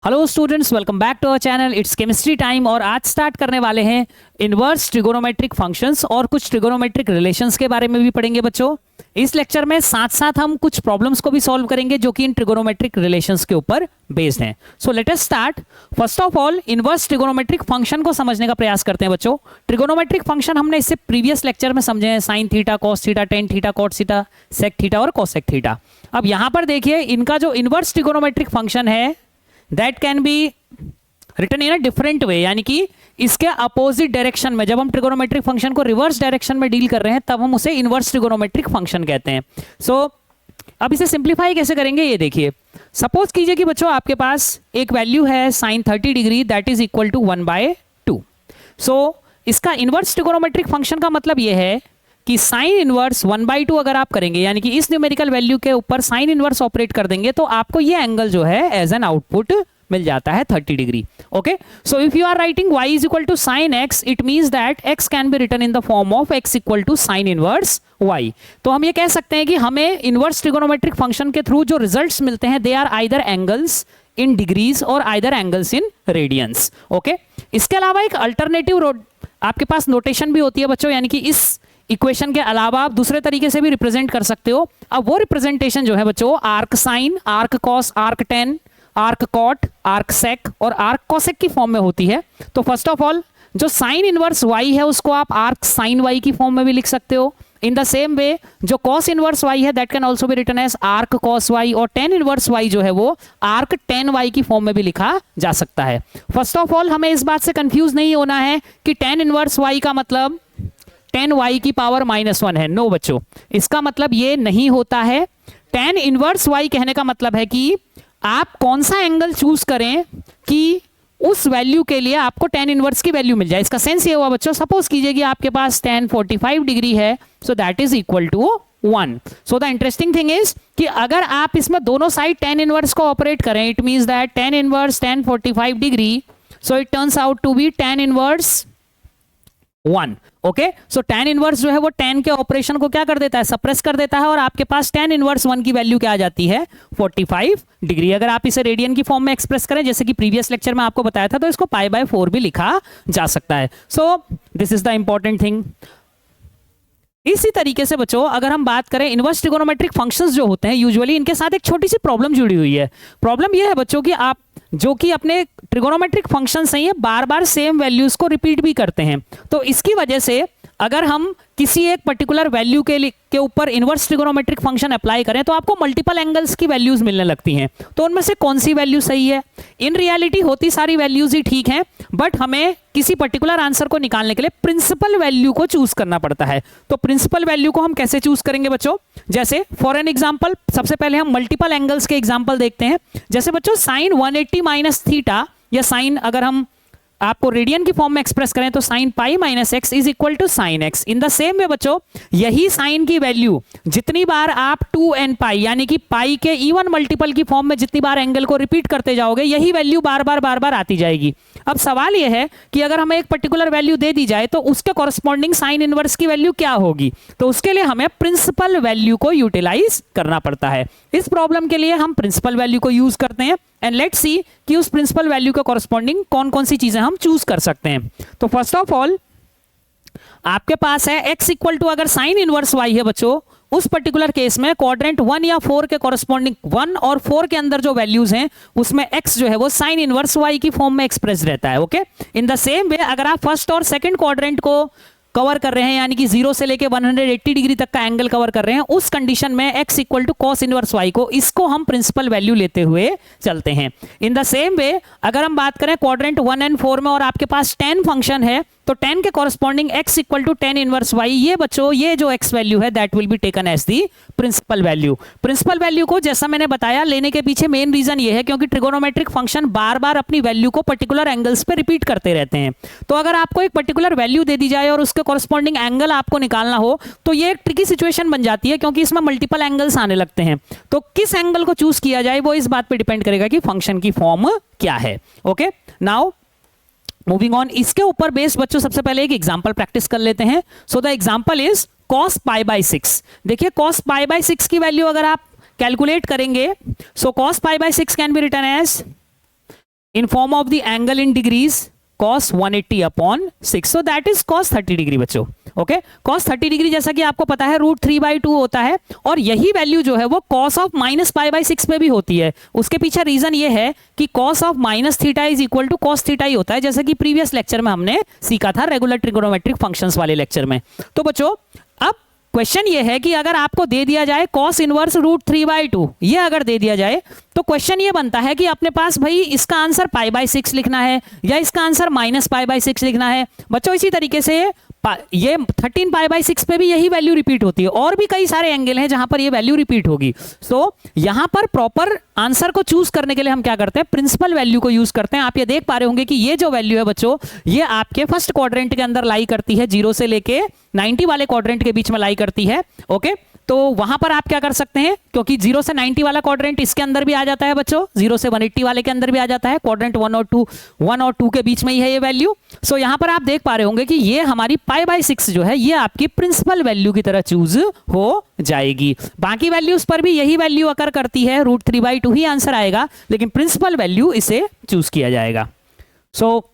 Hello students, welcome back to our channel. It's chemistry time और आज start करने वाले हैं इनवर्स ट्रिगोनोमेट्रिक फंक्शंस और कुछ ट्रिगोनोमेट्रिक रिलेशंस के बारे में भी पढ़ेंगे बच्चों। इस लेक्चर में साथ साथ हम कुछ प्रॉब्लम्स को भी सॉल्व करेंगे जो कि इन ट्रिगोनोमेट्रिक रिलेशंस के ऊपर बेस्ड हैं। So let us start. First of all inverse trigonometric function को समझने का प्रयास करते हैं बच्चों। ट्रिगोनोमेट्रिक फंक्शन हमने इससे प्रीवियस लेक्चर में समझे हैं, sine theta, cos theta, tan theta, cot theta, sec theta और कोसेक थीटा। अब यहां पर देखिए इनका जो इनवर्स ट्रिगोनोमेट्रिक फंक्शन है that can be written in a different way, यानी कि इसके अपोजिट डायरेक्शन में। जब हम ट्रिगोनोमेट्रिक फंक्शन को रिवर्स डायरेक्शन में डील कर रहे हैं तब हम उसे इनवर्स ट्रिगोनोमेट्रिक फंक्शन कहते हैं। सो अब इसे सिंप्लीफाई कैसे करेंगे ये देखिए। सपोज कीजिए कि बच्चों आपके पास एक वैल्यू है sine 30 degree that is equal to 1/2। So इसका इनवर्स ट्रिगोनोमेट्रिक फंक्शन का मतलब यह है कि साइन इनवर्स 1/2 अगर आप करेंगे, यानी कि इस न्यूमेरिकल वैल्यू के ऊपर साइन इनवर्स ऑपरेट कर देंगे तो आपको ये एंगल जो है एज एन आउटपुट मिल जाता है 30 degree. Okay, so if you are writing y is equal to sine x, it means that x can be written in the form of x equal to sine inverse y। तो हम ये कह सकते हैं कि हमें इनवर्स ट्रिगोनोमेट्रिक फंक्शन के through जो रिजल्ट्स मिलते हैं they are either angles in degrees और either angles in radians. Okay, इसके अलावा एक अल्टरनेटिव आपके पास नोटेशन भी होती है बच्चों, यानी कि इस इक्वेशन के अलावा आप दूसरे तरीके से भी रिप्रेजेंट कर सकते हो। अब वो रिप्रेजेंटेशन जो है बच्चों arc sine, arc cos, arc tan, arc cot, arc sec और आर्क कोसेक की फॉर्म में होती है। तो फर्स्ट ऑफ ऑल जो साइन इनवर्स y है उसको आप आर्क साइन y की फॉर्म में भी लिख सकते हो। इन द सेम वे जो कॉस इनवर्स y है that can also be written as arc cos y, और टेन इनवर्स y जो है वो आर्क टेन y की फॉर्म में भी लिखा जा सकता है। फर्स्ट ऑफ ऑल हमें इस बात से कंफ्यूज नहीं होना है कि टेन इनवर्स y का मतलब 10y की पावर -1 है। नो बच्चों, इसका मतलब ये नहीं होता है। tan इनवर्स y कहने का मतलब है कि आप कौन सा एंगल चूज करें कि उस वैल्यू के लिए आपको tan इनवर्स की वैल्यू मिल जाए। इसका सेंस ये हुआ बच्चों, सपोज कीजिए कि आपके पास tan 45 डिग्री है, so that is equal to 1। So the interesting thing is कि अगर आप इसमें दोनों साइड tan इनवर्स को ऑपरेट करें, it means that tan inverse tan 45 degree, so it turns out to be tan inverse 1। Okay, so tan inverse जो है वो tan के ऑपरेशन को क्या कर देता है, सप्रेस कर देता है, और आपके पास tan इनवर्स 1 की वैल्यू क्या आ जाती है 45 डिग्री। अगर आप इसे रेडियन की फॉर्म में एक्सप्रेस करें जैसे कि प्रीवियस लेक्चर में आपको बताया था तो इसको π/4 भी लिखा जा सकता है। So this is the important thing. इसी तरीके से बच्चों अगर हम बात करें इनवर्स ट्रिगोनोमेट्रिक फंक्शंस जो होते हैं यूजुअली इनके साथ एक छोटी सी प्रॉब्लम जुड़ी हुई है। प्रॉब्लम यह है बच्चों कि आप जो कि अपने ट्रिगोनोमेट्रिक फंक्शंस हैं ये बार बार सेम वैल्यूज को रिपीट भी करते हैं। तो इसकी वजह से अगर हम किसी एक पर्टिकुलर वैल्यू के ऊपर इनवर्स ट्रिगोनोमेट्रिक फंक्शन अप्लाई करें तो आपको मल्टीपल एंगल्स की वैल्यूज मिलने लगती हैं। तो उनमें से कौन सी वैल्यू सही है? इन रियलिटी होती सारी वैल्यूज ही ठीक हैं, बट हमें किसी पर्टिकुलर आंसर को निकालने के लिए प्रिंसिपल वैल्यू को चूज करना पड़ता है। तो प्रिंसिपल वैल्यू को हम कैसे चूज करेंगे बच्चों? जैसे फॉर एन एग्जांपल सबसे पहले हम मल्टीपल एंगल्स के एग्जांपल देखते हैं। जैसे बच्चों साइन 180 माइनस थीटा, या साइन अगर हम आपको रेडियन की फॉर्म में एक्सप्रेस करें तो sine pi minus x is equal to sine x. In the same way बच्चों यही साइन की वैल्यू जितनी बार आप 2n पाई यानी कि पाई के इवन मल्टीपल की फॉर्म में जितनी बार एंगल को रिपीट करते जाओगे यही वैल्यू बार बार आती जाएगी। अब सवाल यह है कि अगर हमें एक पर्टिकुलर वैल्यू दे दी जाए तो उसके कॉरस्पॉन्डिंग साइन इनवर्स की वैल्यू क्या होगी? तो उसके लिए हमें प्रिंसिपल वैल्यू को यूटिलाइज करना पड़ता है। इस प्रॉब्लम के लिए हम प्रिंसिपल वैल्यू को यूज करते हैं एंड लेट्स सी कि उस प्रिंसिपल वैल्यू के कॉरस्पॉन्डिंग कौन कौन सी चीजें हम चूज कर सकते हैं। तो फर्स्ट ऑफ ऑल आपके पास है x इक्वल टू, अगर साइन इनवर्स y है बच्चों उस पर्टिकुलर केस में क्वाड्रेंट 1 या 4 के कॉरस्पॉन्डिंग 1 और 4 के अंदर जो वैल्यूज हैं उसमें x जो है वो साइन इनवर्स y की फॉर्म में एक्सप्रेस रहता है। Okay, in the same way अगर आप फर्स्ट और सेकंड क्वाड्रेंट को कवर कर रहे हैं यानी कि 0 से लेके 180 डिग्री तक का एंगल कवर कर रहे हैं, उस कंडीशन में x equal to cos inverse y को इसको हम प्रिंसिपल वैल्यू लेते हुए चलते हैं। इन द सेम वे अगर हम बात करें क्वाड्रेंट 1 एंड 4 में और आपके पास tan फंक्शन है तो tan के corresponding x equal to tan inverse y, ये बच्चों ये जो x वैल्यू है that will be taken as the principal value. Principal value को जैसा मैंने बताया लेने के पीछे मेन रीजन ये है क्योंकि ट्रिगोनोमेट्रिक फंक्शन बार बार अपनी वैल्यू को पर्टिकुलर एंगल्स पे रिपीट करते रहते हैं। तो अगर आपको एक पर्टिकुलर वैल्यू दे दी जाए और उसके कॉरस्पॉन्डिंग एंगल आपको निकालना हो तो ये एक ट्रिकी सिचुएशन बन जाती है क्योंकि इसमें मल्टीपल एंगल्स आने लगते हैं। तो किस एंगल को चूज किया जाए वो इस बात पे डिपेंड करेगा कि फंक्शन की फॉर्म क्या है। ओके, नाउ मूविंग ऑन, इसके ऊपर बेस्ड बच्चों सबसे पहले एक एग्जांपल प्रैक्टिस कर लेते हैं। So the example is cos π/6। देखिए cos π/6 की वैल्यू अगर आप कैलकुलेट करेंगे so cos π/6 can be written as in form of the angle in degrees cos 180 upon 6, so that is cos 30 degree बच्चों। ओके, cos 30 डिग्री जैसा कि आपको पता है √3/2 होता है, और यही वैल्यू जो है वो cos ऑफ -π/6 पे भी होती है। उसके पीछे रीजन ये है कि cos of -θ is equal to cos θ ही होता है, जैसा कि प्रीवियस लेक्चर में हमने सीखा था रेगुलर ट्रिगोनोमेट्रिक फंक्शंस वाले लेक्चर में। तो बच्चों अब क्वेश्चन ये है कि अगर आपको दे दिया जाए cos इनवर्स √3/2, ये अगर दे दिया जाए तो क्वेश्चन ये बनता है कि अपने पास भाई इसका आंसर π/6 लिखना है या इसका आंसर -π/6 लिखना है। बच्चों इसी तरीके से ये 13π/6 पे भी यही वैल्यू रिपीट होती है, और भी कई सारे एंगल हैं जहां पर ये वैल्यू रिपीट होगी। सो यहां पर प्रॉपर आंसर को चूज करने के लिए हम क्या करते हैं, प्रिंसिपल वैल्यू को यूज करते हैं। आप ये देख पा रहे होंगे कि ये जो वैल्यू है बच्चों, ये आपके फर्स्ट क्वाड्रेंट के अंदर लाई करती है, 0 से लेके 90 वाले क्वाड्रेंट के बीच में लाई करती है। ओके, तो वहां पर आप क्या कर सकते हैं, क्योंकि 0 से 90 वाला क्वाड्रेंट इसके अंदर भी आ जाता है बच्चों, 0 से 180 वाले के अंदर भी आ जाता है, क्वाड्रेंट 1 और 2 के बीच में ही है ये वैल्यू। सो यहां पर आप देख पा रहे होंगे कि ये हमारी π/6 जो है ये आपकी प्रिंसिपल वैल्यू की तरह चूज हो जाएगी। बाकी वैल्यूज पर भी यही वैल्यू अकर करती है, √3/2 ही आंसर आएगा, लेकिन प्रिंसिपल वैल्यू इसे चूज किया जाएगा। सो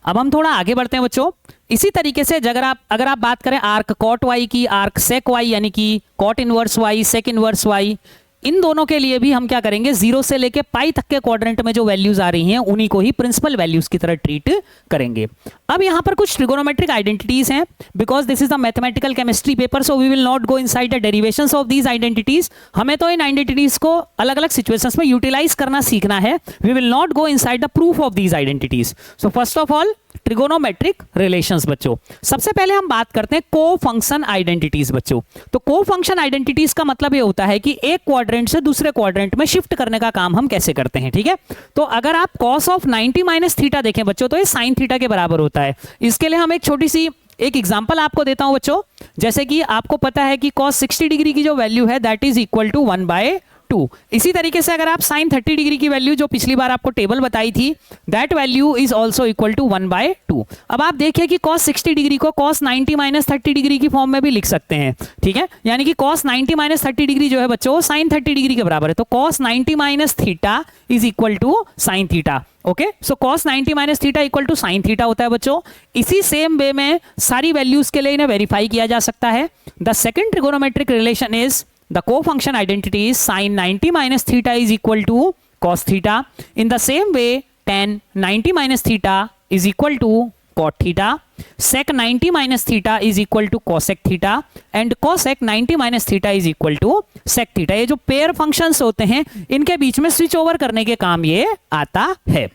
अब हम थोड़ा आगे बढ़ते हैं बच्चों। इसी तरीके से अगर आप बात करें आर्क कॉट वाई की, आर्क सेक वाई यानी कि cot inverse y, sec inverse y, इन दोनों के लिए भी हम क्या करेंगे, 0 से लेके पाई तक के क्वाड्रेंट में जो वैल्यूज आ रही हैं उन्हीं को ही प्रिंसिपल वैल्यूज की तरह ट्रीट करेंगे। अब यहां पर कुछ ट्रिगोनोमेट्रिक आइडेंटिटीज हैं, because this is the mathematical chemistry paper, so we will not go inside the derivations of these identities. हमें तो इन आइडेंटिटीज को अलग अलग सिचुएशंस में यूटिलाइज करना सीखना है। We will not go inside the proof of these identities. So first of all trigonometric relations बच्चों, सबसे पहले हम बात करते हैं को फंक्शन आइडेंटिटीज बच्चों। तो को फंक्शन आइडेंटिटीज का मतलब ये होता है कि एक क्वाड्रेंट से दूसरे क्वाड्रेंट में शिफ्ट करने का काम हम कैसे करते हैं, ठीक है। तो अगर आप cos ऑफ 90 - θ देखें बच्चों, तो ये sin θ के बराबर होता है। इसके लिए हम एक छोटी सी एक एग्जांपल आपको देता हूं बच्चों। जैसे कि आपको पता है कि cos 60 डिग्री की जो वैल्यू है दैट इज इक्वल टू 1/2। इसी तरीके से अगर आप sin 30 डिग्री की वैल्यू जो पिछली बार आपको टेबल बताई थी, that value is also equal to 1/2। अब आप देखिए कि cos 60 डिग्री को cos 90 - 30 डिग्री की फॉर्म में भी लिख सकते हैं, ठीक है। यानी कि cos 90 - 30 डिग्री जो है बच्चों sin 30 डिग्री के बराबर है। तो cos 90 - θ is equal to sin θ। Okay, so cos 90 - θ equal to sin θ होता है बच्चों। इसी सेम वे में सारी वैल्यूज के लिए इन्हें वेरीफाई किया जा सकता है। The second trigonometric relation is the co-function identity is sin 90 - θ is equal to cos θ. In the same way, tan 90 - θ is equal to cot θ. Sec 90 - θ is equal to cosec θ and cosec 90 - θ is equal to sec θ. ये जो pair functions होते हैं इनके बीच में switch over करने के काम ये आता है।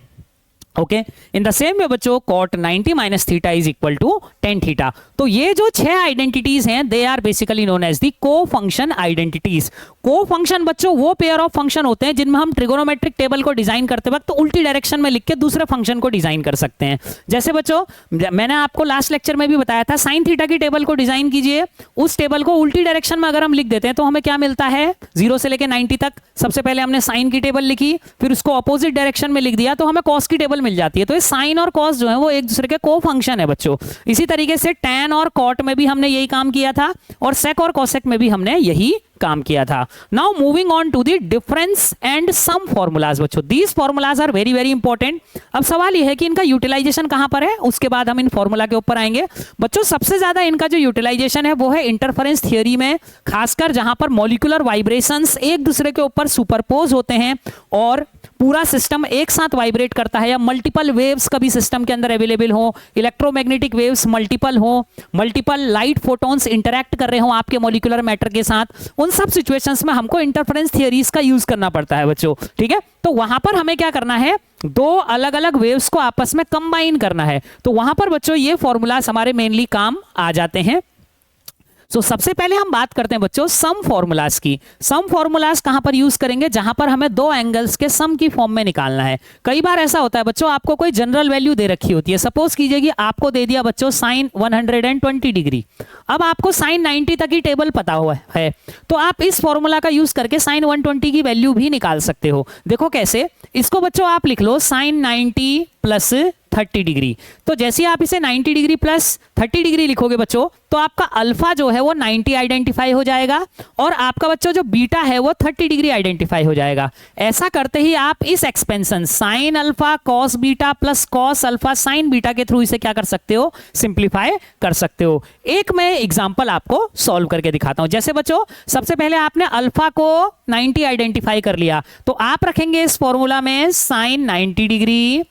Okay, in the same way बच्चों cot 90 - θ is equal to tan θ। तो ये जो 6 आइडेंटिटीज हैं they are basically known as the co function identities. को फंक्शन बच्चों वो पेयर ऑफ फंक्शन होते हैं जिनमें हम ट्रिगोनोमेट्रिक टेबल को डिजाइन करते वक्त तो उल्टी डायरेक्शन में लिख के दूसरे फंक्शन को डिजाइन कर सकते हैं। जैसे बच्चों मैंने आपको लास्ट लेक्चर में भी बताया था, sin θ की टेबल को डिजाइन कीजिए, उस टेबल को उल्टी डायरेक्शन में अगर हम लिख देते हैं तो हमें क्या मिलता है, 0 से लेकर 90 तक सबसे पहले हमने साइन की टेबल लिखी, फिर उसको अपोजिट डायरेक्शन में लिख दिया तो हमें कॉस की टेबल मिल जाती है। तो ये साइन और कॉस जो है वो एक दूसरे के को फंक्शन है बच्चों। इसी तरीके से टैन और कॉट में भी हमने यही काम किया था और सेक और कॉसेक में भी हमने यही काम किया था। Now moving on to the difference and sum formulas बच्चों, these formulas are very very important. अब सवाल यह है कि इनका यूटिलाइजेशन कहां पर है, उसके बाद हम इन फॉर्मूला के ऊपर आएंगे। बच्चों सबसे ज्यादा इनका जो यूटिलाइजेशन है वो है इंटरफेरेंस थियरी में, खासकर जहां पर मॉलिक्यूलर वाइब्रेशंस एक दूसरे के ऊपर सुपरपोज होते हैं और पूरा सिस्टम एक साथ वाइब्रेट करता है, या मल्टीपल वेव्स कभी सिस्टम के अंदर अवेलेबल हो, इलेक्ट्रोमैग्नेटिक वेव्स मल्टीपल हो, मल्टीपल लाइट फोटॉन्स इंटरैक्ट कर रहे हो आपके मॉलिक्यूलर मैटर के साथ, उन सब सिचुएशंस में हमको इंटरफेरेंस थियरीज का यूज करना पड़ता है बच्चों, ठीक है। तो वहां पर हमें क्या करना है, दो अलग अलग वेव्स को आपस में कंबाइन करना है। तो वहां पर बच्चों ये फॉर्मूलाज हमारे मेनली काम आ जाते हैं। सो सबसे पहले हम बात करते हैं बच्चों सम फॉर्मूलाज की। सम फॉर्मूलाज कहां पर यूज करेंगे, जहां पर हमें दो एंगल्स के सम की फॉर्म में निकालना है। कई बार ऐसा होता है बच्चों, आपको कोई जनरल वैल्यू दे रखी होती है, सपोज कीजिए कि आपको दे दिया बच्चों साइन 120 डिग्री, अब आपको साइन 90 तक की टेबल पता हुआ है, तो आप इस फॉर्मूला का यूज करके साइन 120 की वैल्यू भी निकाल सकते हो। देखो कैसे, इसको बच्चों आप लिख लो साइन 90 प्लस 30 डिग्री। तो जैसे आप इसे 90 डिग्री प्लस 30 डिग्री लिखोगे बच्चों, तो आपका अल्फा जो है वो 90 आइडेंटिफाई हो जाएगा और आपका बच्चों जो बीटा है वो 30 डिग्री आइडेंटिफाई हो जाएगा। ऐसा करते ही आप इस expansion sign alpha cos beta plus cos alpha sine beta के थ्रू इसे क्या कर सकते हो, सिंप्लीफाई कर सकते हो। एक मैं एग्जांपल आपको सॉल्व करके दिखाता हूं। जैसे बच्चों सबसे पहले आपने अल्फा को 90 आइडेंटिफाई कर लिया, तो आप रखेंगे इस फॉर्मूला में sine 90 degree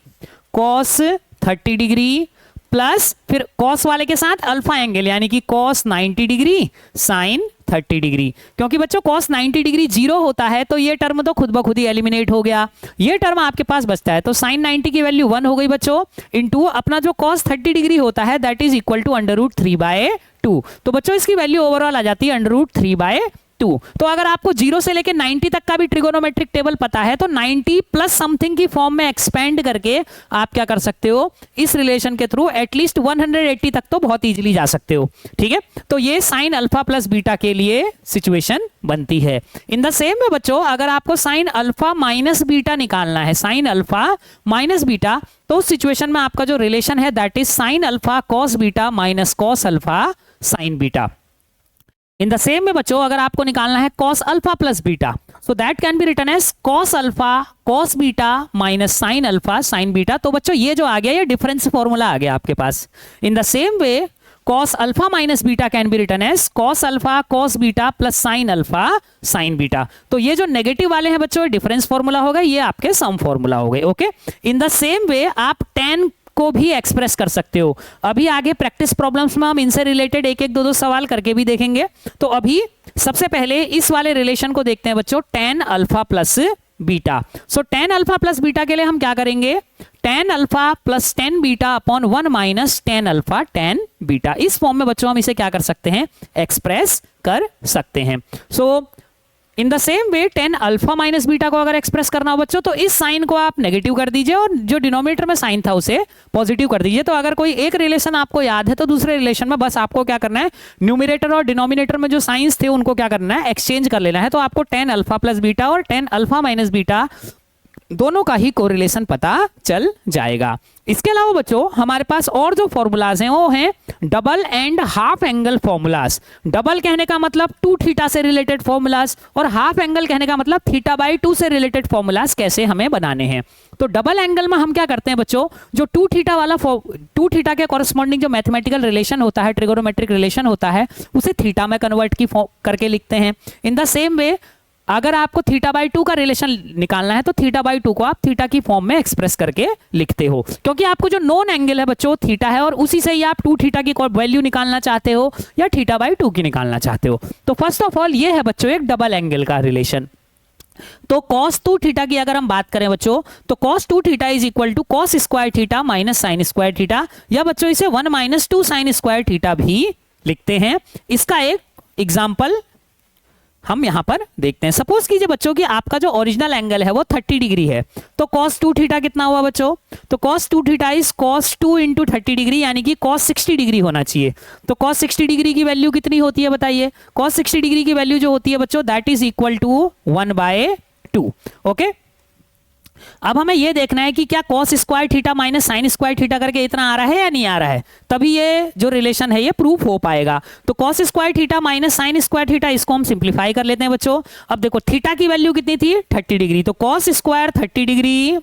cos 30 degree plus फिर कॉस वाले के साथ अल्फा एंगल यानी कि कॉस 90 डिग्री साइन 30 डिग्री। क्योंकि बच्चों कॉस 90 डिग्री 0 होता है तो ये टर्म तो खुद ब खुद ही एलिमिनेट हो गया, ये टर्म आपके पास बचता है। तो साइन 90 की वैल्यू 1 हो गई बच्चों, इनटू अपना जो कॉस 30 डिग्री होता है दैट इज इक्वल टू √3/2। तो बच्चों इसकी वैल्यू ओवरऑल आ जाती है √3/2। तो अगर आपको 0 से लेकर 90 तक का भी ट्रिगोनोमेट्रिक टेबल पता है तो 90 प्लस समथिंग की फॉर्म में एक्सपेंड करके आप क्या कर सकते हो, इस रिलेशन के थ्रू एटलीस्ट 180 तक तो बहुत इजीली जा सकते हो। ठीक है, तो ये साइन अल्फा प्लस बीटा के लिए सिचुएशन बनती है। इन द सेम में बच्चों अगर आपको साइन अल्फा माइनस बीटा निकालना है, साइन अल्फा माइनस बीटा, तो उस सिचुएशन में आपका जो रिलेशन है that is sine alpha cos beta minus cos alpha sine beta. In the same में बच्चों अगर आपको निकालना है cos alpha plus beta, so that can be written as cos alpha cos beta minus sine alpha sine beta. तो बच्चों ये जो आ गया ये डिफरेंस फॉर्मूला आ गया आपके पास। In the same way cos alpha minus beta can be written as cos alpha cos beta plus sine alpha sine beta. तो ये जो नेगेटिव वाले हैं बच्चों डिफरेंस फॉर्मूला हो गए, ये आपके सम फॉर्मूला हो गए। ओके, इन द सेम वे आप tan को भी एक्सप्रेस कर सकते हो। अभी आगे प्रैक्टिस प्रॉब्लम्स में हम इनसे रिलेटेड एक एक दो सवाल करके भी देखेंगे। तो अभी सबसे पहले इस वाले रिलेशन को देखते हैं बच्चों, tan अल्फा प्लस बीटा। सो tan अल्फा प्लस बीटा के लिए हम क्या करेंगे, tan alpha plus tan beta upon 1 minus tan alpha tan beta. इस फॉर्म में बच्चों हम इसे क्या कर सकते हैं, एक्सप्रेस कर सकते हैं। So in the same way tan alpha minus beta को अगर एक्सप्रेस करना हो बच्चों तो इस साइन को आप नेगेटिव कर दीजिए और जो डिनोमिनेटर में साइन था उसे पॉजिटिव कर दीजिए। तो अगर कोई एक रिलेशन आपको याद है तो दूसरे रिलेशन में बस आपको क्या करना है, न्यूमरेटर और डिनोमिनेटर में जो साइंस थे उनको क्या करना है, एक्सचेंज कर लेना है। तो आपको tan अल्फा प्लस बीटा और tan अल्फा माइनस बीटा दोनों का ही कोरिलेशन पता चल जाएगा। इसके अलावा बच्चों हमारे पास और जो फॉर्मूलाज हैं वो हैं double and half angle formulas. Double कहने का मतलब 2 थीटा से रिलेटेड फॉर्मूलाज और हाफ एंगल कहने का मतलब θ/2 से रिलेटेड फॉर्मूलाज कैसे हमें बनाने हैं। तो डबल एंगल में हम क्या करते हैं बच्चों, जो 2 थीटा वाला 2 थीटा के कॉरेस्पॉन्डिंग जो मैथमेटिकल रिलेशन होता है, ट्रिगोनोमेट्रिक रिलेशन होता है, उसे थीटा में कन्वर्ट करके लिखते हैं। इन द सेम वे अगर आपको θ/2 का रिलेशन निकालना है तो θ/2 को आप थीटा की फॉर्म में एक्सप्रेस करके लिखते हो, क्योंकि आपको जो नोन एंगल है बच्चों थीटा है और उसी से ही आप 2 थीटा की वैल्यू निकालना चाहते हो या θ/2 की निकालना चाहते हो। तो फर्स्ट ऑफ ऑल ये है बच्चों एक डबल एंगल का रिलेशन। तो cos 2 थीटा की अगर हम बात करें बच्चों तो cos 2 theta is equal to cos square theta minus sine square theta, या बच्चों इसे 1 माइनस 2 साइन स्क्वायर थीटा भी लिखते हैं। इसका एक एग्जाम्पल हम यहां पर देखते हैं। सपोज कीजिए बच्चों कि आपका जो ओरिजिनल एंगल है वो 30 डिग्री है, तो cos 2 थीटा कितना हुआ बच्चों, तो cos 2 theta is cos 2 into 30 degree यानी कि cos 60 डिग्री होना चाहिए। तो cos 60 डिग्री की वैल्यू कितनी होती है बताइए, cos 60 डिग्री की वैल्यू जो होती है बच्चों that is equal to 1/2। Okay, अब हमें यह देखना है कि क्या cos square theta minus sine square theta करके इतना आ रहा है या नहीं आ रहा है, तभी ये जो रिलेशन है ये प्रूफ हो पाएगा। तो cos square theta minus sine square theta इसको हम सिंप्लीफाई कर लेते हैं बच्चों। अब देखो थीटा की वैल्यू कितनी थी 30 डिग्री, तो cos square 30 degree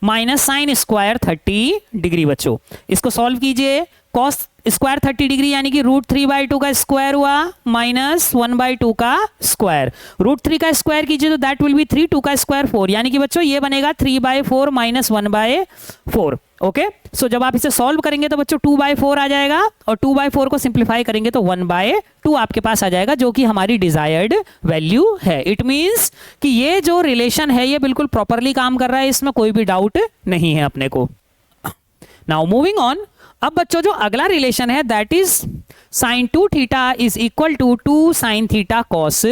minus sine square 30 degree बच्चों, इसको सॉल्व कीजिए। cos स्क्वायर 30 डिग्री यानी कि √3/2 का स्क्वायर हुआ माइनस 1/2 का स्क्वायर, √3 का स्क्वायर कीजिए तो दैट विल बी 3, 2 का स्क्वायर 4, यानी कि बच्चों ये बनेगा 3/4 माइनस 1/4। ओके, सो जब आप इसे सॉल्व करेंगे तो बच्चों 2/4 आ जाएगा और 2/4 को सिंप्लीफाई करेंगे तो 1/2 आपके पास आ जाएगा, जो कि हमारी डिजायर्ड वैल्यू है। इट मींस कि ये जो रिलेशन है ये बिल्कुल प्रॉपरली काम कर रहा है, इसमें कोई भी डाउट नहीं है अपने को। नाउ मूविंग ऑन, अब बच्चों जो अगला रिलेशन है that is sine 2 theta is equal to 2 sine theta cos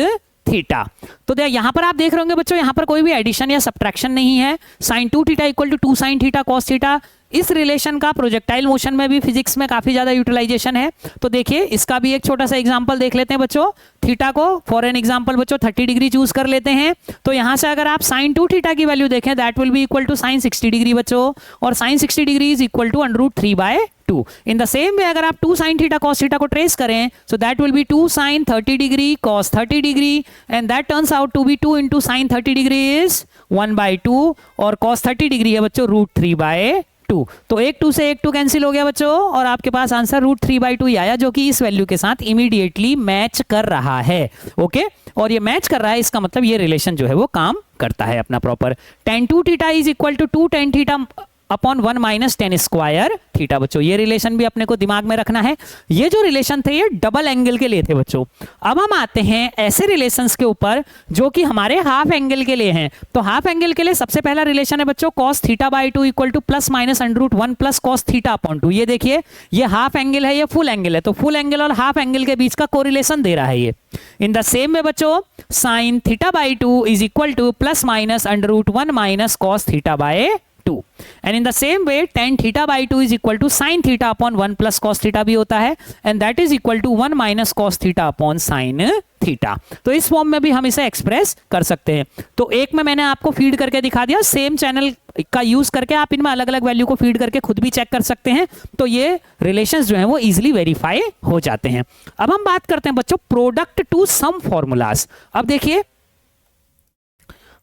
theta. तो यहां पर आप देख रहे होंगे बच्चों, यहां पर कोई भी एडिशन या सब्ट्रैक्शन नहीं है। Sine 2 theta equal to 2 sine theta cos theta, इस रिलेशन का प्रोजेक्टाइल मोशन में भी फिजिक्स में काफी ज्यादा यूटिलाइजेशन है। तो देखिए इसका भी एक छोटा सा एग्जांपल देख लेते हैं बच्चों। थीटा को फॉर एन एग्जांपल बच्चों 30 डिग्री चूज कर लेते हैं। तो यहां से अगर आप साइन 2 थीटा की वैल्यू देखें that will be equal to sine 60 degree बच्चों, और sine 60 degree is equal to √3/2। In the same way अगर आप 2 sin थीटा cos थीटा को ट्रेस करें so that will be 2 sin 30 degree cos 30 degree, and that turns out to be 2 into sin 30 degree is 1/2, और cos 30 degree है बच्चों √3/2। तो एक 2 से एक 2 कैंसिल हो गया बच्चों, और आपके पास आंसर √3/2 ही आया, जो कि इस वैल्यू के साथ इमीडिएटली मैच कर रहा है। ओके, और ये मैच कर रहा है, इसका मतलब ये रिलेशन जो है वो काम करता है अपना proper. tan 2 theta is equal to 2 tan theta upon 1 minus tan square theta बच्चों। ये रिलेशन भी अपने को दिमाग में रखना है। ये जो रिलेशन थे ये डबल एंगल के लिए थे बच्चों। अब हम आते हैं ऐसे रिलेशंस के ऊपर जो कि हमारे हाफ एंगल के लिए हैं। तो हाफ एंगल के लिए सबसे पहला रिलेशन है बच्चों cos θ/2 equal to plus minus √1 plus cos θ/2। ये देखिए ये हाफ एंगल है, ये फुल एंगल है, तो फुल एंगल और हाफ एंगल के बीच का कोरिलेशन दे रहा है ये। इन द सेम में बच्चों sin θ/2 is equal to plus minus √1 minus cos θ/2, and in the same way tan θ/2 is equal to sin θ upon 1 plus cos θ भी होता है, and that is equal to 1 minus cos θ upon sin θ। तो इस form में भी हम इसे express कर सकते हैं। तो एक में मैंने आपको फीड करके दिखा दिया, सेम चैनल का यूज करके आप इनमें अलग अलग वैल्यू को फीड करके खुद भी चेक कर सकते हैं। तो ये रिलेशंस जो हैं वो इजीली वेरीफाई हो जाते हैं। अब हम बात करते हैं बच्चों प्रोडक्ट टू सम फॉर्मूलाज। अब देखिए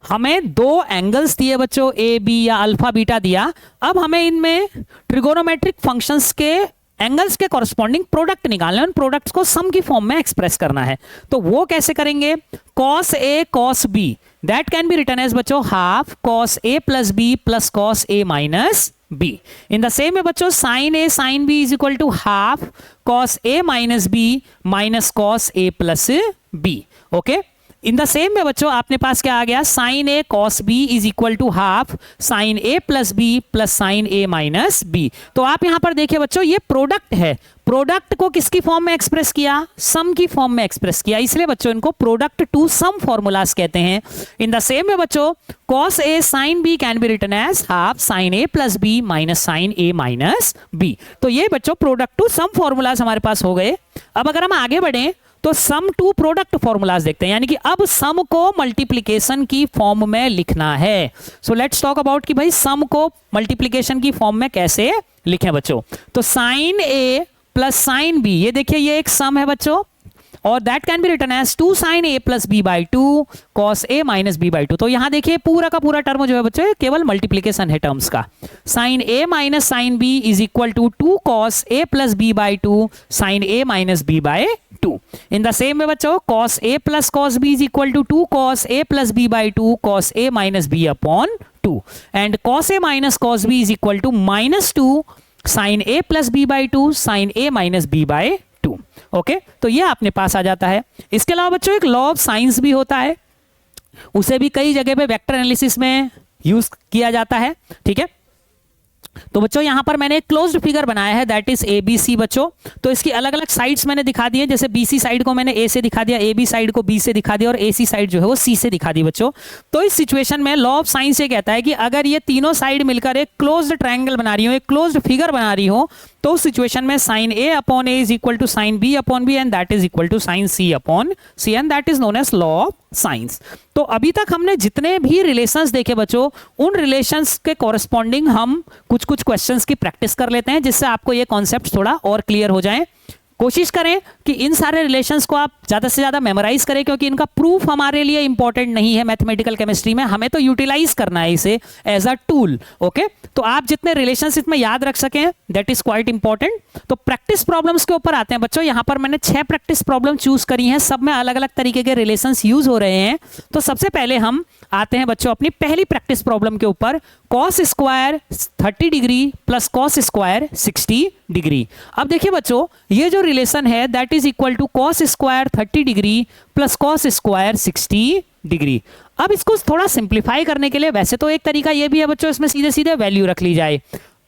हमें 2 एंगल्स दिए बच्चों ए बी या अल्फा बीटा दिया। अब हमें इनमें ट्रिगोनोमेट्रिक फंक्शंस के एंगल्स के कॉरस्पॉन्डिंग प्रोडक्ट निकालना है, उन प्रोडक्ट्स को सम की फॉर्म में एक्सप्रेस करना है। तो वो कैसे करेंगे? cos a cos b that can be written as बच्चों half cos a plus b plus cos a minus b। In the same में बच्चों sin a sin b is equal to half cos a minus b minus cos a plus b। Okay, in the same में बच्चों आपने पास क्या आ गया sin a cos b is equal to half sin a plus b plus sin a minus b। तो आप यहां पर देखिए बच्चों ये प्रोडक्ट है, प्रोडक्ट को किसकी फॉर्म में एक्सप्रेस किया? सम की फॉर्म में एक्सप्रेस किया, इसलिए बच्चों इनको प्रोडक्ट टू सम फॉर्मूलाज कहते हैं। इन द सेम में बच्चों cos a sin b can be written as half sin a plus b minus sin a minus b। तो ये बच्चों प्रोडक्ट टू सम फॉर्मूलाज हमारे पास हो गए। अब अगर हम आगे बढ़े तो सम टू प्रोडक्ट फॉर्मूलाज देखते हैं, यानी कि अब सम को मल्टीप्लिकेशन की फॉर्म में लिखना है। सो लेट्स टॉक अबाउट कि भाई सम को मल्टीप्लिकेशन की फॉर्म में कैसे लिखें बच्चों। तो sin a plus sin b, ये देखिए ये एक सम है बच्चों, और that can be written as 2 sin a plus b/2 cos a minus b/2। तो यहां देखिए पूरा का पूरा टर्म जो है बच्चों केवल मल्टीप्लिकेशन है टर्म्स का। sin a माइनस sin b is equal to 2 cos a plus b/2 sin a minus b/2। In the same में बच्चों cos a plus cos b is equal to 2 cos a plus b/2 cos a minus b/2, and cos a minus cos b is equal to minus 2 sin a plus b/2 sin a minus b/2। Okay, तो ये अपने पास आ जाता है। इसके अलावा बच्चों एक law of science भी होता है, उसे भी कई जगह पे वेक्टर एनालिसिस में यूज किया जाता है। ठीक है, तो बच्चों यहां पर मैंने एक क्लोज्ड फिगर बनाया है that is A B C बच्चों। तो इसकी अलग अलग साइड्स मैंने दिखा दी है, जैसे बी सी साइड को मैंने ए से दिखा दिया, ए बी साइड को बी से दिखा दिया, और ए सी साइड जो है वो सी से दिखा दी बच्चों। तो इस सिचुएशन में लॉ ऑफ साइंस ये कहता है कि अगर ये तीनों साइड मिलकर एक क्लोज्ड ट्रायंगल बना रही हो, एक क्लोज्ड फिगर बना रही हो, तो उस सिचुएशन में sin a upon a is equal to sin b upon b and that is equal to sin c upon c, and that is known as law of sines. तो अभी तक हमने जितने भी रिलेशंस देखे बच्चों, उन रिलेशंस के कॉरेस्पॉन्डिंग हम कुछ कुछ क्वेश्चंस की प्रैक्टिस कर लेते हैं, जिससे आपको ये कॉन्सेप्ट थोड़ा और क्लियर हो जाए। कोशिश करें कि इन सारे रिलेशंस को आप ज़्यादा से ज़्यादा मेमोराइज करें, क्योंकि इनका प्रूफ हमारे लिए इंपॉर्टेंट नहीं है मैथमेटिकल केमिस्ट्री में, हमें तो यूटिलाइज करना है इसे एज अ टूल। ओके, तो आप जितने रिलेशंस इसमें याद रख सकें दैट इज क्वाइट इंपॉर्टेंट। तो प्रैक्टिस प्रॉब्लम्स के ऊपर आते हैं बच्चों। यहाँ पर मैंने 6 प्रैक्टिस प्रॉब्लम चूज करी हैं, सब में अलग अलग तरीके के रिलेशंस यूज हो रहे हैं। तो सबसे पहले हम आते हैं बच्चों अपनी पहली प्रैक्टिस प्रॉब्लम के ऊपर, cos square 30 degree plus cos square 60 degree. अब देखिए बच्चों ये जो रिलेशन है that is equal to cos square 30 degree plus cos square 60 degree. अब इसको थोड़ा सिंप्लीफाई करने के लिए, वैसे तो एक तरीका ये भी है बच्चों इसमें सीधे सीधे वैल्यू रख ली जाए,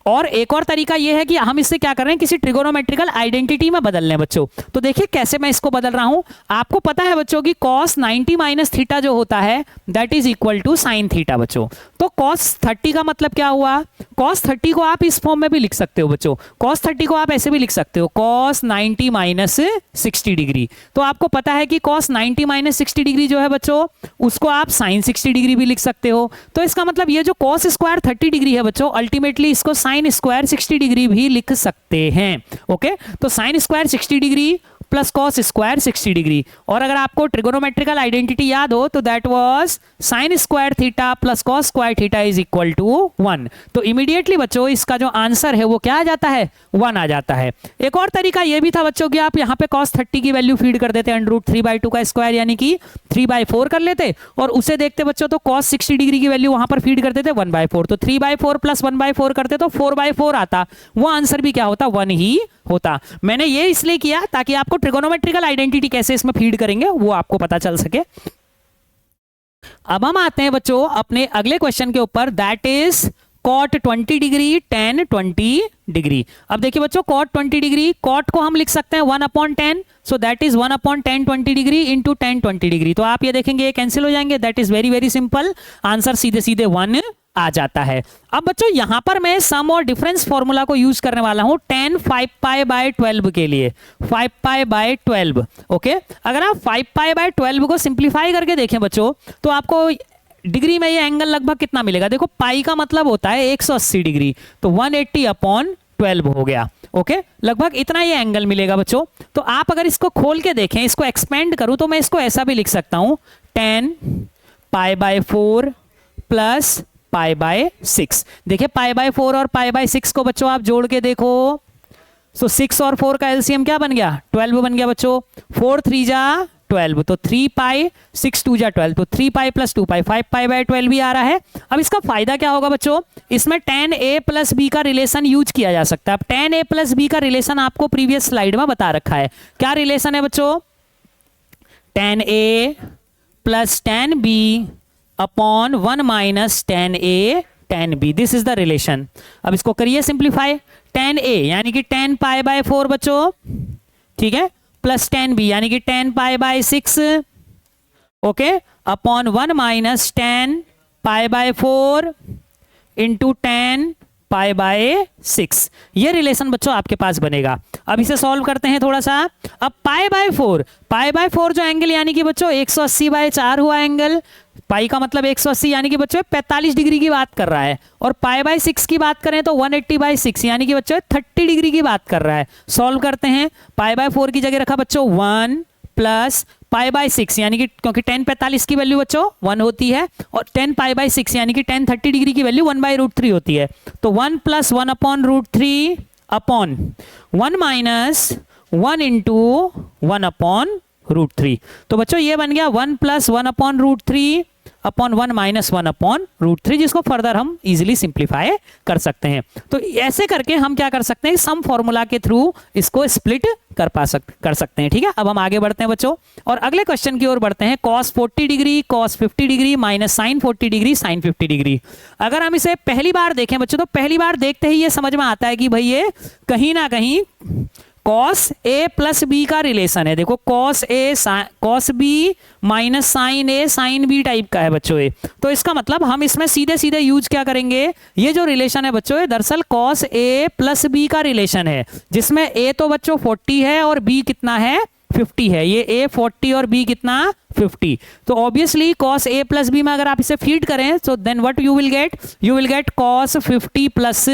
और एक और तरीका यह है कि हम इससे क्या कर रहे हैं, किसी ट्रिगोनोमेट्रिकल आइडेंटिटी में बदल रहे हैं बच्चों। तो देखिए कैसे मैं इसको बदल रहा हूं। आपको पता है बच्चों कि cos 90 माइनस थीटा जो होता है that is equal to sine theta बच्चों। तो cos 30 का मतलब क्या हुआ, cos 30 को आप इस फॉर्म में भी लिख सकते हो बच्चों। cos 30 को आप ऐसे भी लिख सकते हो, cos 90 माइनस 60 डिग्री। तो आपको पता है कि cos 90 माइनस 60 डिग्री जो है बच्चों, उसको आप साइन 60 डिग्री भी लिख सकते हो। तो इसका मतलब ये जो cos स्क्वायर 30 डिग्री है बच्चों, अल्टीमेटली इसको साइन स्क्वायर 60 डिग्री भी लिख सकते हैं। ओके, तो sine square 60 degree plus cos square 60 degree. और अगर आपको ट्रिगोनोमेट्रिकल आइडेंटिटी याद हो तो that was sine square theta plus cos square theta is equal to 1। तो इमीडिएटली बच्चों इसका जो आंसर है वो क्या आ जाता है, 1 आ जाता है। एक और तरीका ये भी था बच्चों कि आप यहाँ पे cos 30 की वैल्यू फीड कर देते √3/2 का स्क्वायर यानी कि 3/4 कर लेते, और उसे देखते बच्चों तो cos 60 डिग्री की वैल्यू वहां पर फीड कर देते 1/4। तो 3/4 प्लस 1/4 करते तो 4/4 आता, वो आंसर भी क्या होता, 1 ही होता। मैंने ये इसलिए किया ताकि आपको ट्रिगोनोमेट्रिकल आइडेंटिटी कैसे इसमें फीड करेंगे वो आपको पता चल सके। अब हम आते हैं बच्चों अपने अगले क्वेश्चन के ऊपर, that is cot 20 degree tan 20 degree. अब देखिए बच्चों cot 20 डिग्री, cot को हम लिख सकते हैं 1/10, सो that is 1/tan 20 degree into tan 20 degree. तो आप ये देखेंगे ये कैंसिल हो जाएंगे, that is very very simple, answer सीधे सीधे 1 आ जाता है। अब बच्चों यहां पर मैं सम और डिफरेंस फॉर्मूला को यूज करने वाला हूं tan 5π/12 के लिए, 5π/12। ओके, अगर आप 5π/12 को सिंप्लीफाई करके देखें बच्चों तो आपको डिग्री में ये एंगल लगभग कितना मिलेगा, देखो पाई का मतलब होता है 180 डिग्री, तो 180/12 हो गया। ओके, लगभग इतना ये एंगल मिलेगा बच्चों। तो आप अगर इसको खोल के देखें, इसको एक्सपेंड करूं तो मैं इसको ऐसा भी लिख सकता हूं, tan π/4 प्लस π/6। देखिए π/4 और π/6 को बच्चों आप जोड़ के देखो, सो 6 और 4 का एलसीएम क्या बन गया, 12 बन गया बच्चों। 4 3 जा 12, तो 3π, 6 2 जा 12, तो 3π प्लस 2π 5π/12 भी आ रहा है। अब इसका फायदा क्या होगा बच्चों, इसमें tan a प्लस बी का रिलेशन यूज किया जा सकता है। अब tan a प्लस बी का रिलेशन आपको प्रीवियस स्लाइड में बता रखा है, क्या रिलेशन है बच्चों, tan a plus tan b upon 1 minus tan a tan b, this is the relation. अब इसको करिए सिंप्लीफाई, tan a यानी कि tan π/4 बच्चों, ठीक है, प्लस tan b यानी कि tan π/6, okay, upon 1 minus tan π/4 into tan π/6। ये रिलेशन बच्चों आपके पास बनेगा। अब इसे सॉल्व करते हैं थोड़ा सा। अब π/4 जो एंगल यानी कि बच्चों 180/4 हुआ एंगल, पाई का मतलब 180 यानी कि बच्चों 45 डिग्री की बात कर रहा है, और π/6 की बात करें तो 180/6 यानी कि बच्चों 30 डिग्री की बात कर रहा है। सॉल्व करते हैं, π/4 की जगह रखा बच्चों 1 प्लस π/6 यानी कि क्योंकि tan 45 की वैल्यू बच्चों 1 होती है, और tan π/6 यानी कि tan 30 डिग्री की वैल्यू 1/√3 होती है। तो 1 प्लस 1/√3 अपॉन 1 माइनस 1 इंटू 1/√3। तो बच्चों ये बन गया 1 प्लस 1/√3 अपॉन 1 माइनस 1/√3, जिसको फर्दर हम इजीली सिंप्लीफाई कर सकते हैं। तो ऐसे करके हम क्या कर सकते हैं, सम फॉर्मूला के थ्रू इसको स्प्लिट कर सकते हैं। ठीक है, अब हम आगे बढ़ते हैं बच्चों और अगले क्वेश्चन की ओर बढ़ते हैं। cos 40 degree cos 50 degree minus sine 40 degree sine 50 degree. अगर हम इसे पहली बार देखें बच्चों तो पहली बार देखते ही ये समझ में आता है कि भाई ये कहीं ना कहीं cos a प्लस b का रिलेशन है। देखो cos b minus sine a sine b type का है बच्चों ये। तो इसका मतलब हम इसमें सीधे सीधे यूज क्या करेंगे, ये जो रिलेशन है बच्चों ये दरअसल cos a प्लस b का रिलेशन है, जिसमें a तो बच्चों 40 है और b कितना है 50 है। ये a 40 और b कितना 50। तो obviously cos a plus b में अगर आप इसे फीड करें तो then what you will get cos 50 plus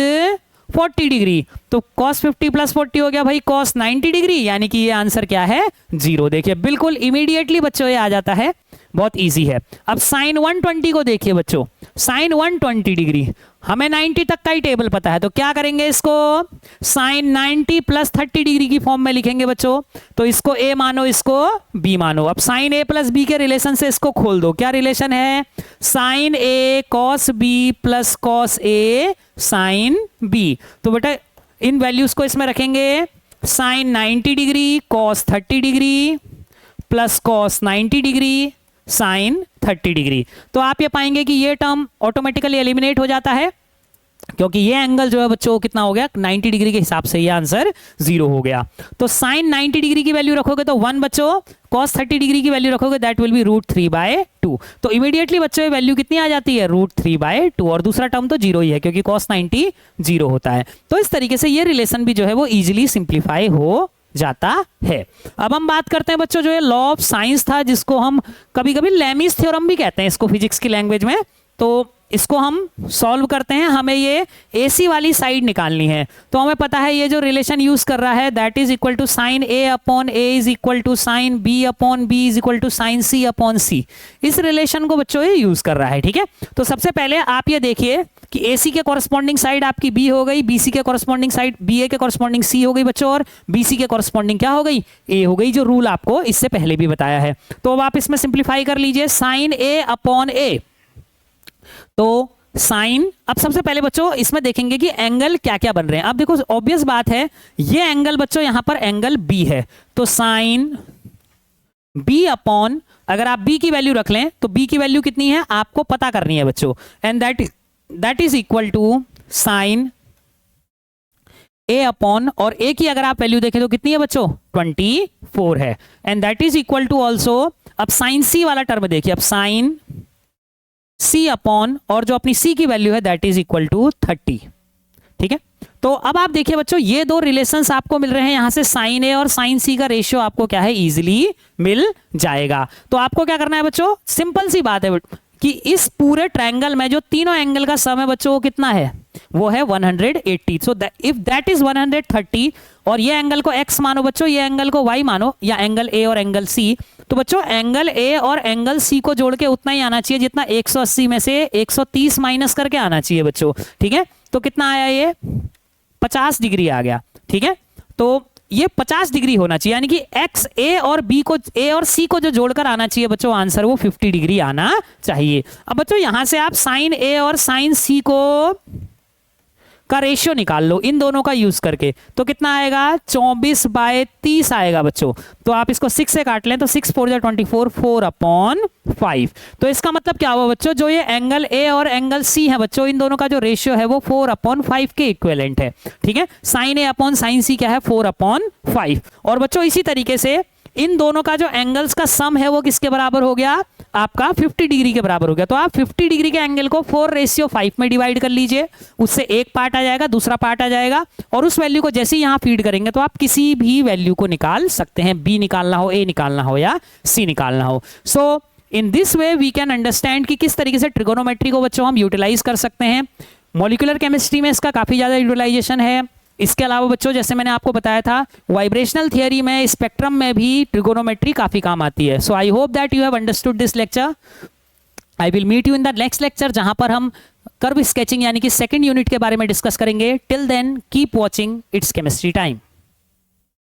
40 degree. तो cos 50 प्लस 40 हो गया भाई cos 90 डिग्री, यानी कि ये आंसर क्या है 0। देखिए बिल्कुल इमीडिएटली बच्चों ये आ जाता है, बहुत इजी है। अब साइन 120 को देखिए बच्चों, साइन 120 डिग्री, हमें 90 तक का ही टेबल पता है, तो क्या करेंगे इसको साइन 90 प्लस 30 डिग्री की फॉर्म में लिखेंगे बच्चों। तो इसको a मानो इसको b मानो। अब साइन a प्लस b के रिलेशन से इसको खोल दो, क्या रिलेशन है, sine a cos b plus cos a sine b। तो बेटा इन वैल्यूज को इसमें रखेंगे, sine 90 degree cos 30 degree plus cos 90 degree sine 30 degree. तो आप ये पाएंगे कि ये टर्म ऑटोमेटिकली एलिमिनेट हो जाता है। क्योंकि ये एंगल जो है बच्चों कितना हो गया 90 डिग्री के हिसाब से ये आंसर 0 हो गया। तो साइन 90 डिग्री की वैल्यू रखोगे तो 1 बच्चों, cos 30 डिग्री की वैल्यू रखोगे दैट विल बी √3/2। तो इमीडिएटली बच्चों ये वैल्यू कितनी आ जाती है √3/2, और दूसरा टर्म तो 0 ही है क्योंकि cos 90 0 होता है। तो इस तरीके से ये रिलेशन भी जो है वो इजिली सिंप्लीफाई हो जाता है। अब हम बात करते हैं बच्चों जो है लॉ ऑफ साइंस था, जिसको हम कभी कभी लेमीज थ्योरम भी कहते हैं इसको फिजिक्स की लैंग्वेज में। तो इसको हम सॉल्व करते हैं, हमें ये AC वाली साइड निकालनी है। तो हमें पता है ये जो रिलेशन यूज कर रहा है that is equal to sine A upon A is equal to sine B upon B is equal to sine C upon C। इस रिलेशन को बच्चों ये यूज कर रहा है, ठीक है। तो सबसे पहले आप ये देखिए कि AC के कॉरस्पॉन्डिंग साइड आपकी B हो गई, BC के कॉरस्पॉन्डिंग साइड BA के कॉरस्पॉन्डिंग C हो गई बच्चों, और BC के कॉरस्पॉन्डिंग क्या हो गई A हो गई, जो रूल आपको इससे पहले भी बताया है। तो अब आप इसमें सिंप्लीफाई कर लीजिए, साइन A अपॉन A। तो साइन, अब सबसे पहले बच्चों इसमें देखेंगे कि एंगल क्या क्या बन रहे हैं। अब देखो ऑब्वियस बात है, ये एंगल बच्चों यहां पर एंगल B है, तो साइन B अपॉन, अगर आप B की वैल्यू रख लें तो B की वैल्यू कितनी है आपको पता करनी है बच्चों, and that is equal to sine A upon, और A की अगर आप वैल्यू देखें तो कितनी है बच्चों 24 है, and that is equal to also, अब साइन C वाला टर्म देखिए, अब साइन C अपॉन, और जो अपनी C की वैल्यू है दैट इज इक्वल टू 30, ठीक है। तो अब आप देखिए बच्चों ये दो रिलेशंस आपको मिल रहे हैं, यहां से साइन A और साइन C का रेशियो आपको क्या है इजीली मिल जाएगा। तो आपको क्या करना है बच्चों, सिंपल सी बात है कि इस पूरे ट्रायंगल में जो तीनों एंगल का सम है बच्चों वो कितना है, वो है 180। सो इफ दैट इज 130, और ये एंगल को x मानो बच्चों, ये एंगल को y मानो, या एंगल A और एंगल C, तो बच्चों एंगल A और एंगल C को जोड़ के उतना ही आना चाहिए जितना 180 में से 130 माइनस करके आना चाहिए बच्चों, ठीक है। तो कितना आया, ये 50 डिग्री आ गया, ठीक है। तो ये 50 डिग्री होना चाहिए, यानी कि x A और B को, A और C को जो जोड़कर आना चाहिए बच्चों आंसर वो 50 डिग्री आना चाहिए। अब बच्चों यहां से आप साइन A और साइन C को का रेशियो निकाल लो इन दोनों का यूज करके, तो कितना आएगा 24/30 आएगा बच्चों। तो आप इसको 6 से काट लें तो 6 4 जा 24, 4/5। तो इसका मतलब क्या हुआ बच्चों, जो ये एंगल A और एंगल C है बच्चों, इन दोनों का जो रेशियो है वो 4/5 के इक्विवेलेंट है, ठीक है। Sine A upon sine C क्या है 4/5। और बच्चों इसी तरीके से इन दोनों का जो एंगल्स का सम है वो किसके बराबर हो गया, आपका 50 डिग्री के बराबर हो गया। तो आप 50 डिग्री के एंगल को 4:5 में डिवाइड कर लीजिए, उससे एक पार्ट आ जाएगा, दूसरा पार्ट आ जाएगा, और उस वैल्यू को जैसे ही यहां फीड करेंगे तो आप किसी भी वैल्यू को निकाल सकते हैं, B निकालना हो, A निकालना हो या C निकालना हो। So in this way we can understand कि किस तरीके से ट्रिगोनोमेट्री को बच्चों हम यूटिलाइज कर सकते हैं। मॉलिक्यूलर केमिस्ट्री में इसका काफी ज्यादा यूटिलाइजेशन है। इसके अलावा बच्चों जैसे मैंने आपको बताया था वाइब्रेशनल थियरी में, स्पेक्ट्रम में भी ट्रिगोनोमेट्री काफी काम आती है। So I hope that you have understood this lecture. I will meet you in the next lecture जहां पर हम कर्व स्केचिंग यानी कि सेकंड यूनिट के बारे में डिस्कस करेंगे। Till then keep watching it's chemistry time.